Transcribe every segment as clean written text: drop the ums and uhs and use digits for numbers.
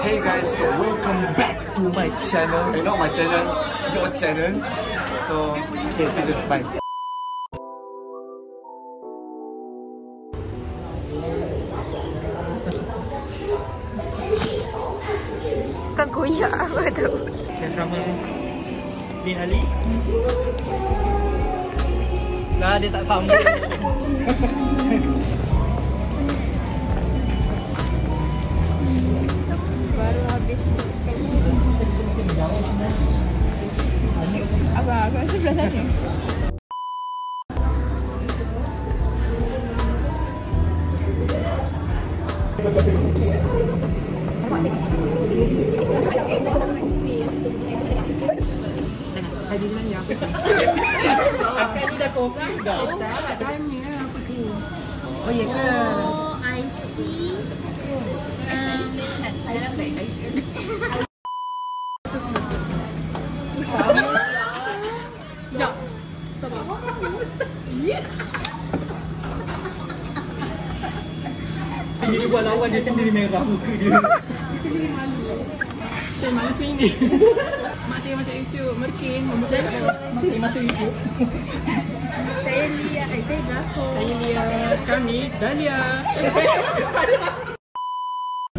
Hey guys, so welcome back to my channel. Not my channel, your channel. So, okay, this is bye. Kau koyak apa tu? Bersama Bin Ali. Lah dia tak faham. Baru habis. Apa? Kau sebelah sana. Saja je nanya. Kakak ni dah kopi dah. Tak lah, tanya apa tu. Oh ya ke? Oh, I see. Sekejap. Yes. Dia buat lawan dia sendiri merah muka dia. Dia sendiri malu. Saya malu sekarang ni. Mak saya macam itu, merkin. Makin masa itu. Saya Lia, saya Draco. Saya Lia, kami Dahlia.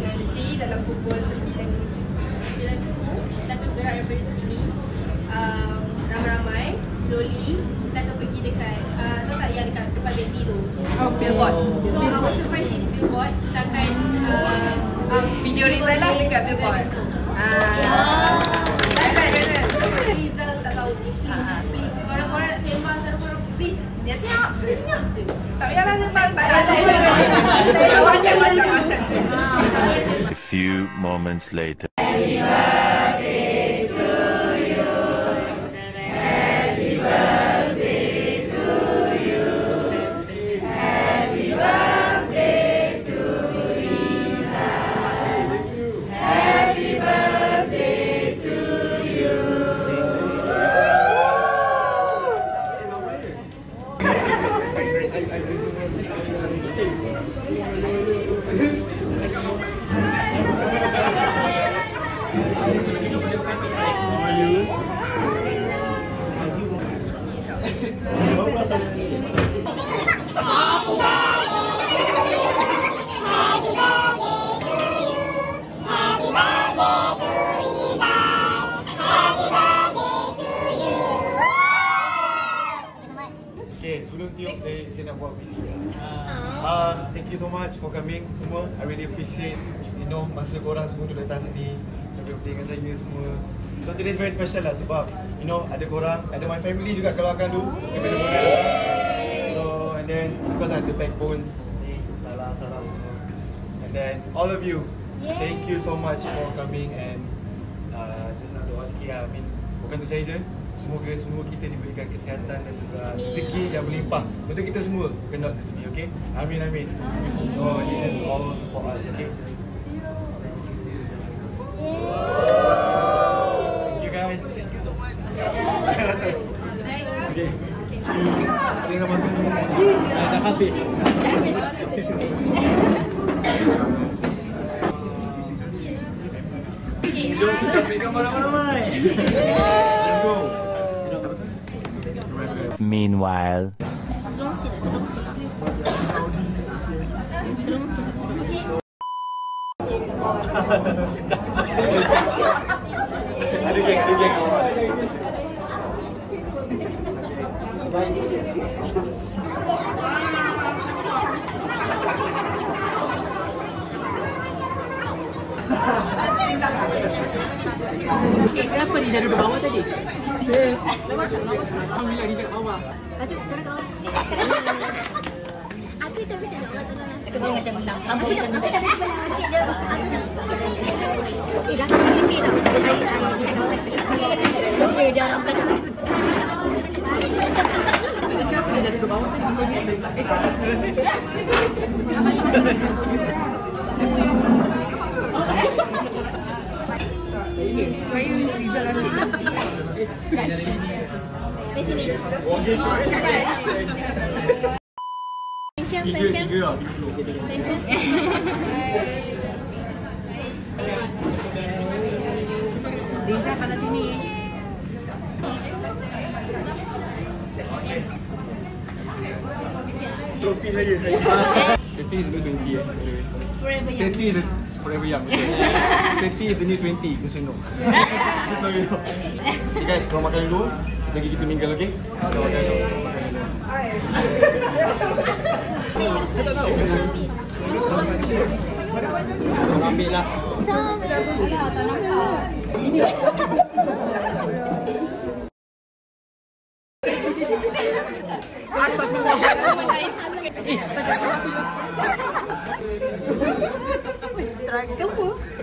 Nanti dalam pukul 9 suku kita akan bergerak daripada sini, ramai-ramai, slowly kita akan pergi dekat tahu tak yang dekat depan Betty tu, billboard. So our surprise is billboard. Kita akan video Rizal lah dekat billboard. Jangan Rizal tak tahu. Please, korang-korang nak sembang, korang please siap-siap je. Tak payahlah tak WhatsApp je. A few moments later. Okay, sebelum tiup saya nak buat puisi. Thank you so much for coming semua. I really appreciate masa korang semua duduk datang sini sampai berada dengan saya semua. So today is very special lah sebab ada korang, ada my family juga keluarkan dulu daripada Brunei. So and then of course ada backbones ni, Lala, Sarah semua. And then all of you, thank you so much for coming and just nak doa sikit lah. I mean, bukan tu saya je. Semoga semua kita diberikan kesihatan dan juga rezeki yang berlimpah untuk kita semua, bukan not just me, okay? Amin, amin. So, this is all for us, okay? Thank you guys, thank you so much. Okay. Ada yang nak makan semua? Dah habis. Jom kita pegang ramai-ramai. Let's go. Meanwhile. Ada geng. Okay, kenapa dia duduk bawah tadi? Alhamdulillah dia kat bawah. Masuk cara kau. Aku tak macam Allah tu lah. Aku dia macam menang. Kamu macam menang. Dah mimpi tau. Okey, jangan nampak. Kenapa dia duduk bawah tadi? Saya Rizal Rashid. Di sini. Tiga lah. Pengkem. Liza pada sini. Trofi saya. 30 is the new 20 Forever young. 30 is forever young. 30 is the new 20, just so you know. Just so you know. Okay guys, korang makan dulu. Jangan kita mingle, okay? Korang makan dulu. Saya tak tahu. Ambil lah.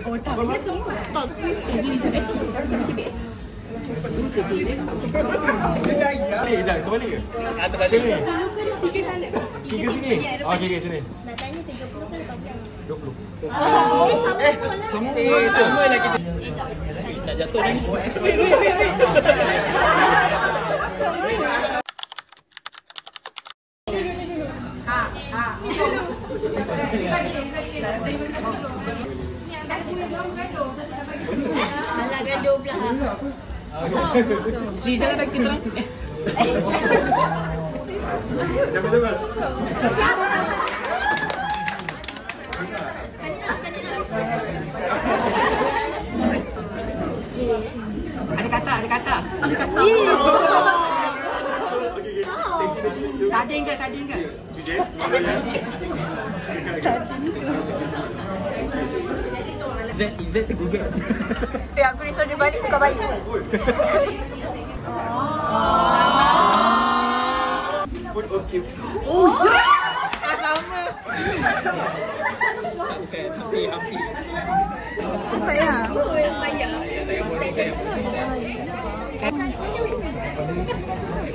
Oh, tak. Ini Liza. Balik je, terbalik ke? Terbalik ni. 3 sini. Okey, sini. Nak tanya 30 ke 40? 20. Sama Sama lah kita. Nak jatuh ni. Alah gaduh pula. Liza dah bagi kita. Sama-sama. Ada kata. Sardin ke? Izzat tergugat. Aku risau dia balik tukar bayi. Okey. Oh, shit. Sama. Bukan, hampir. Cepat ya.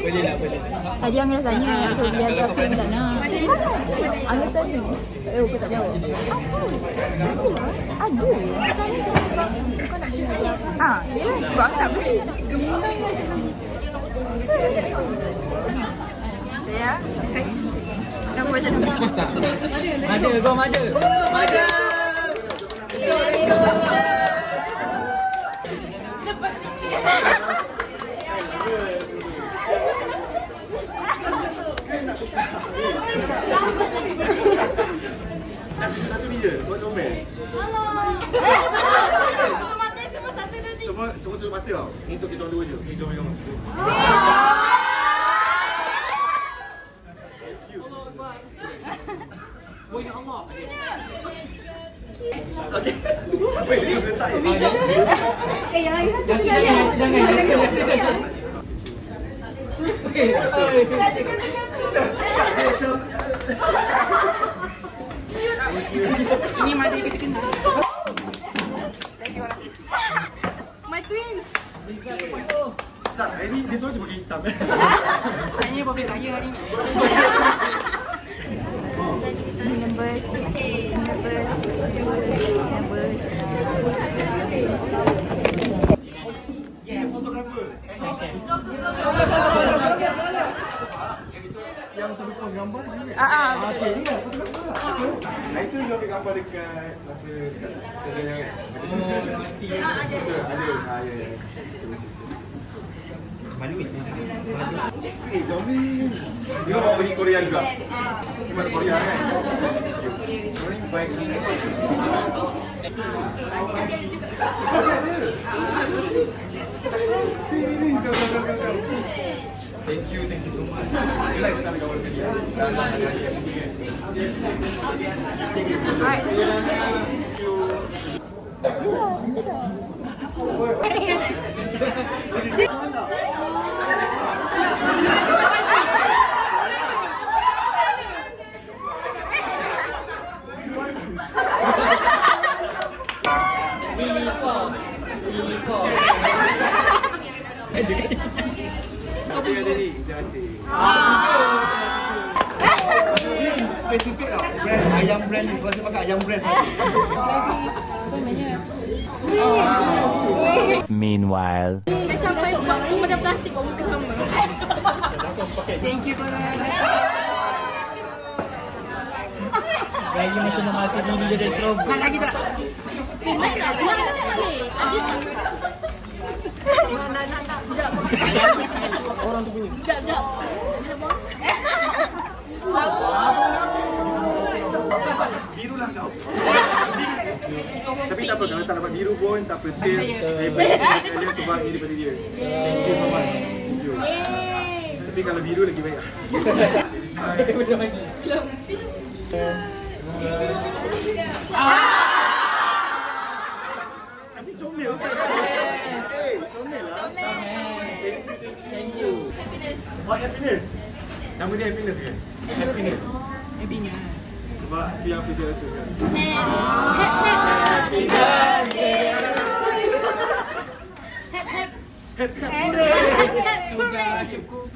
Boleh lah. Tadi Angga dah tanya, so dia ada apa yang tak nak. Angga tanya. Aku tak jawab. Ada. Ya, sebab Angga tak beli. Ya. Nak buat macam tu. Ada, Gom ada. Satu ni je, buat comel. Tutup mata semua 1, 2, 3. Semua tutup mata tau. Ni untuk kita orang dua je. Ni jom pegang. Oh, ya Allah. Okey. Weh, ni letak ni. Jangan. Okey. Ini mada kita kena. My twins. Tak, hari ni dia semua pakai hitam. Saya birthday saya hari ni. Numbers. Yeah, fotografer. Yang sambil post gambar ni. Okey, ni lah fotografer lah. Itu dia ambil gambar dekat masa kerja kan. Ada. Ya. Manis ni. Zombie. Dia mau pergi Korea juga. Cuma Korea kan. Baik. Thank you so much. You like kita gambar ke dia. Alright. Thank you. Spesifik tau. Brand ayam brand ni. Sebab saya pakai ayam brand tadi. Meanwhile. Dah sampai pada plastik bawa muka sama. Thank you korang. Raya macam memakai diri jadi introvert. Nak lagi tak? Jap. Orang tu punya. Jap. Biru lah kau. Tapi tak apa, kalau tak dapat biru pun tak apa. Saya berikan dia sebab ini daripada dia. Thank you so much. Thank you. Tapi kalau biru lagi baik lah. Tapi comel kan? Comel lah. Thank you. Happiness. What happiness? Nama dia happiness ke? Happiness. Sebab tu yang aku saya rasa sekarang. Happy birthday Sudah cukup.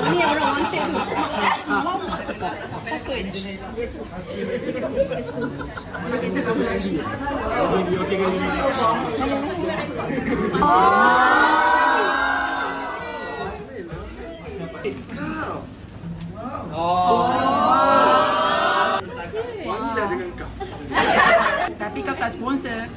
Ni orang wanted tu. Okey kan ini. Wangilah dengan kau. Tapi kau tak sponsor.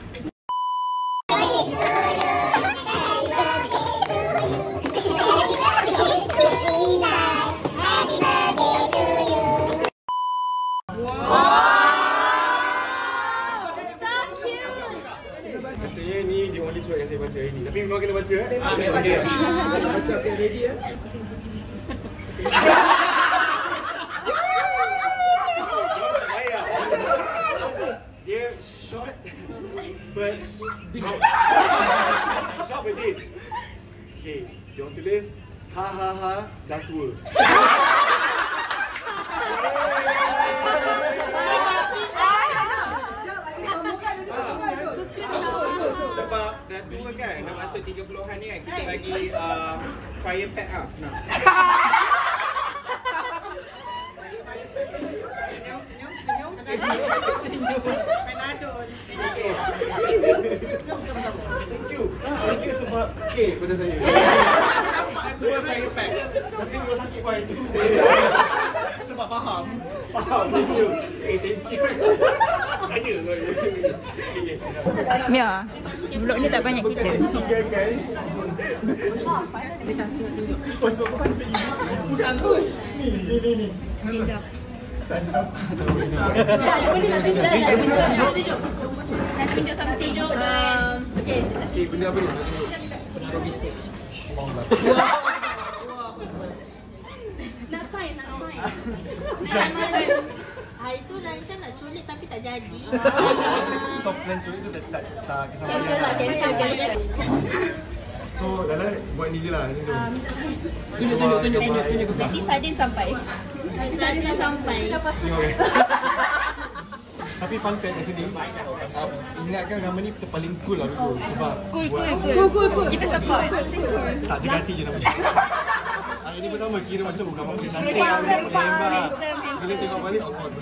Rasanya ni the only surat yang saya baca hari ni. Tapi memang kena baca. Kena baca. Baca apa yang ready ya. Dia short but short but deep. Okay, dia orang tulis ha dah tua. Sebab dah tua kan, nak masuk 30-an ni kan, kita bagi fire pack lah. Thank you sebab okay pada saya. Aku buat fire pack. Tapi gua sakit buat itu. Sebab faham. Thank you. Thank you. Saja kau. Ya. Vlog ni tak banyak kita. Bukan tu. Ni. Sekejap. Nak tunjuk something jom. Okay. Okay, benda apa ni? Penaruh bistik. Nak sign. Hari tu rancang nak culik tapi tak jadi. Soft plan culik tu tak kisah. Cancel. So, Lala buat ni je lah macam tu. Tunjuk. Jadi sardin sampai. Tapi fun fact kat sini, ingatkan nama ni paling cool lah dulu. Sebab Cool. Kita support. tak jaga hati je namanya. Hari ni pertama kira macam bukan apa-apa cantik. Handsome. Bila tengok balik, awkward.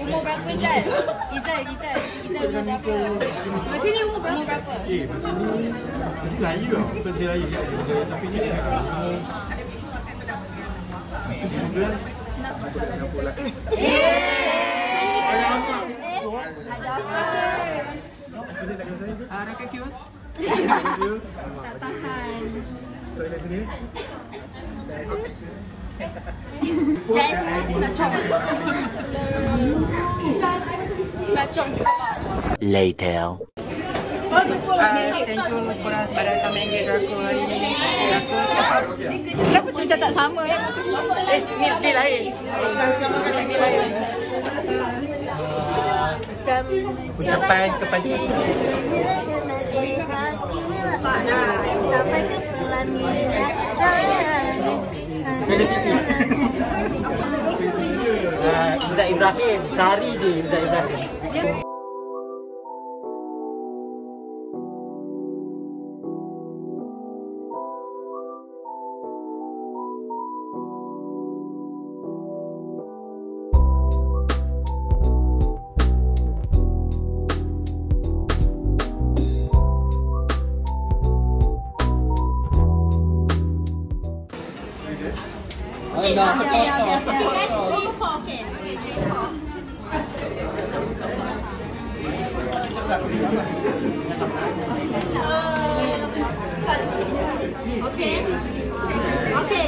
Umur berapa Izal? Izal umur berapa? Masih ni umur berapa? Mesti raya tau. First day raya je. Tapi ni dia nak umur 15. Aku dah nak pula. Ada apa? Sini nak kasi tu. Rakyat viewers. Tak tahan. So, kat sini. Guys, nak cong. Later. Thank you korang sebab datang menggait Draco hari ni. Kenapa tu macam tak sama ya? Ni lain. Ni lain. Ucapan kepada Sampai ke pelaminan. Izzat Ibrahim. Sehari je Izzat Ibrahim. Okay, so okay, guys, 3, 4, okay. Okay, 3, 4. Okay. Okay.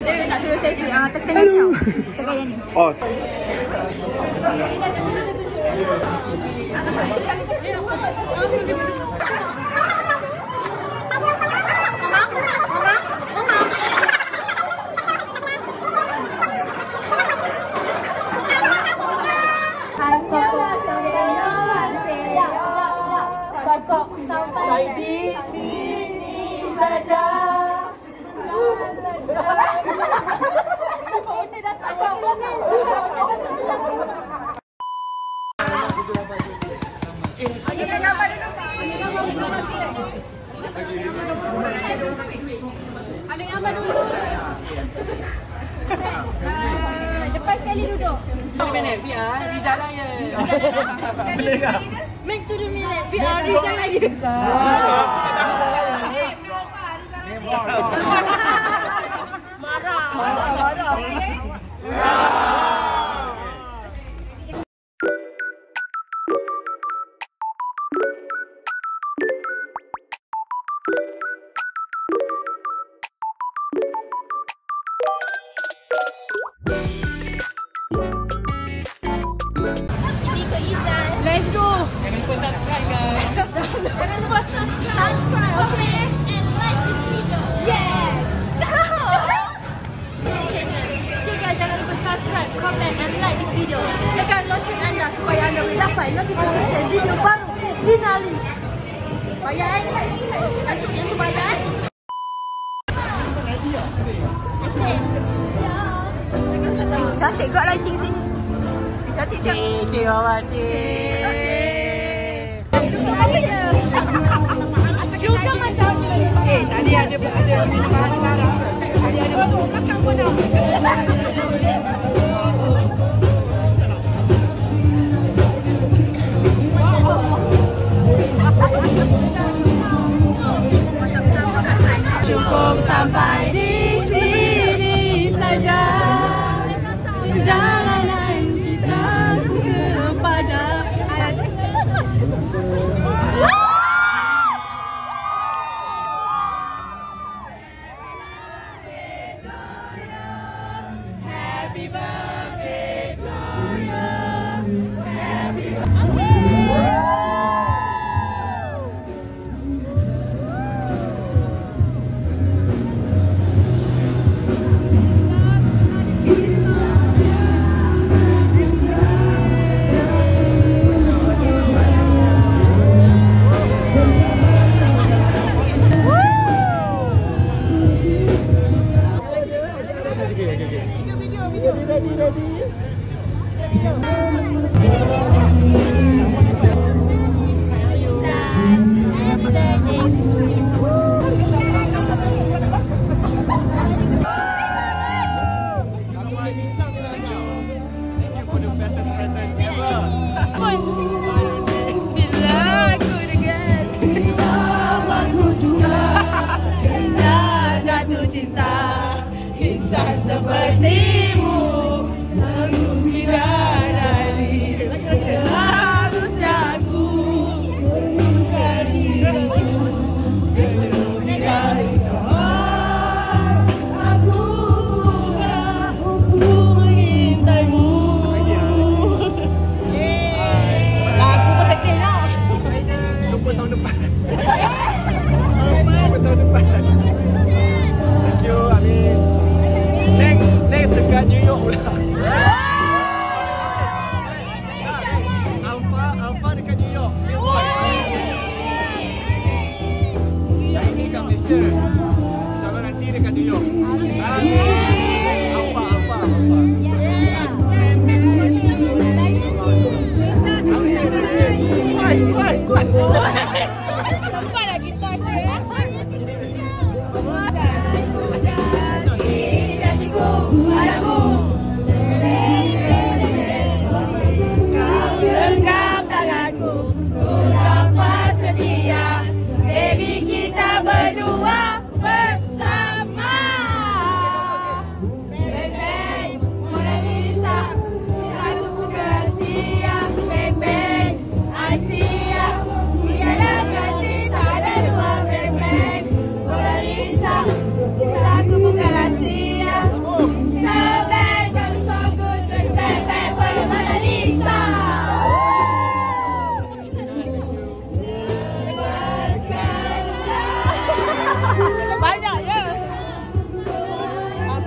Dia nak suruh selfie. Tekan yang ni. Tekan yang ni. Oh. Sokok sampai di sini saja. Ini dah sokok. Ambil gambar dulu. Depan sekali duduk. Biar Rizal lagi. Boleh tak? Make to the minute. Biar Rizal lagi. Let's go. Jangan lupa subscribe, okay? And like this video. Yes. Okay guys, jangan lupa subscribe, comment and like this video. Tekan lonceng anda supaya anda boleh dapat notification video baru di Nali. Bayar yang tu bayar. Cantik kat lighting sini. Cantik siap. Cik Mama cik. Juga macam Tadi ada minuman sekarang. Tadi ada belakang pun dah. Cukup sampai di sini saja. Perjalanan kita kepada Happy birthday to you. Happy birthday. Sepertimu selalu bidadari, seharusnya aku menunggu dirimu sebelum dikasih. Aku bukan mengintaimu. Lagu peserta lah. Super tahun depan. Super tahun depan. Thank you, Amin. Next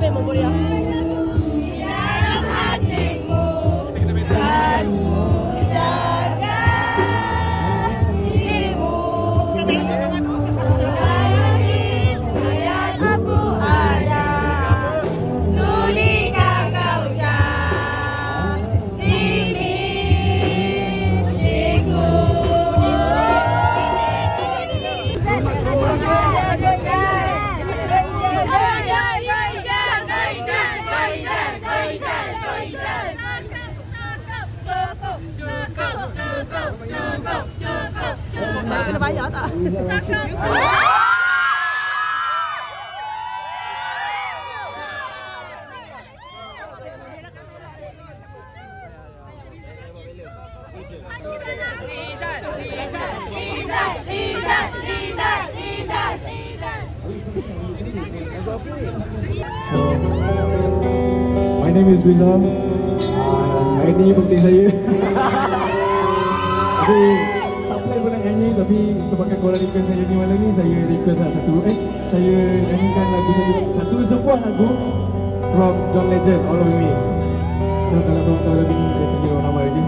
memang boleh aku. Dalam hatimu dan jaga dirimu. Sayangin ayat aku ada. Sudikan kau jadi milikku. Kena bayar tak? My name is Rizal. Hari ni birthday saya. Tapi tak plan pun nak nyanyi, tapi sebabkan korang request saya ni malam ni, saya request satu. Saya nyanyikan lagu satu sebuah lagu from John Legend, All Over Me. So kalau korang tahu lagu ni, saya sendiri orang nama lagi.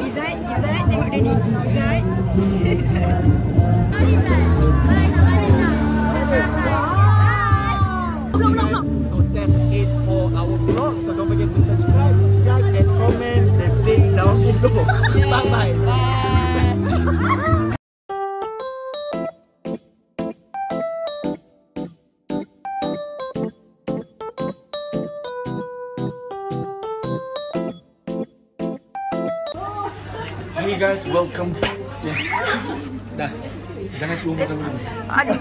Izzat, tengok dia ni. Izzat. So that's it for our vlog. So don't forget to subscribe, like and comment the link down below. Bye bye. Hey guys, welcome. Dah, jangan semua macam ni. Aduh.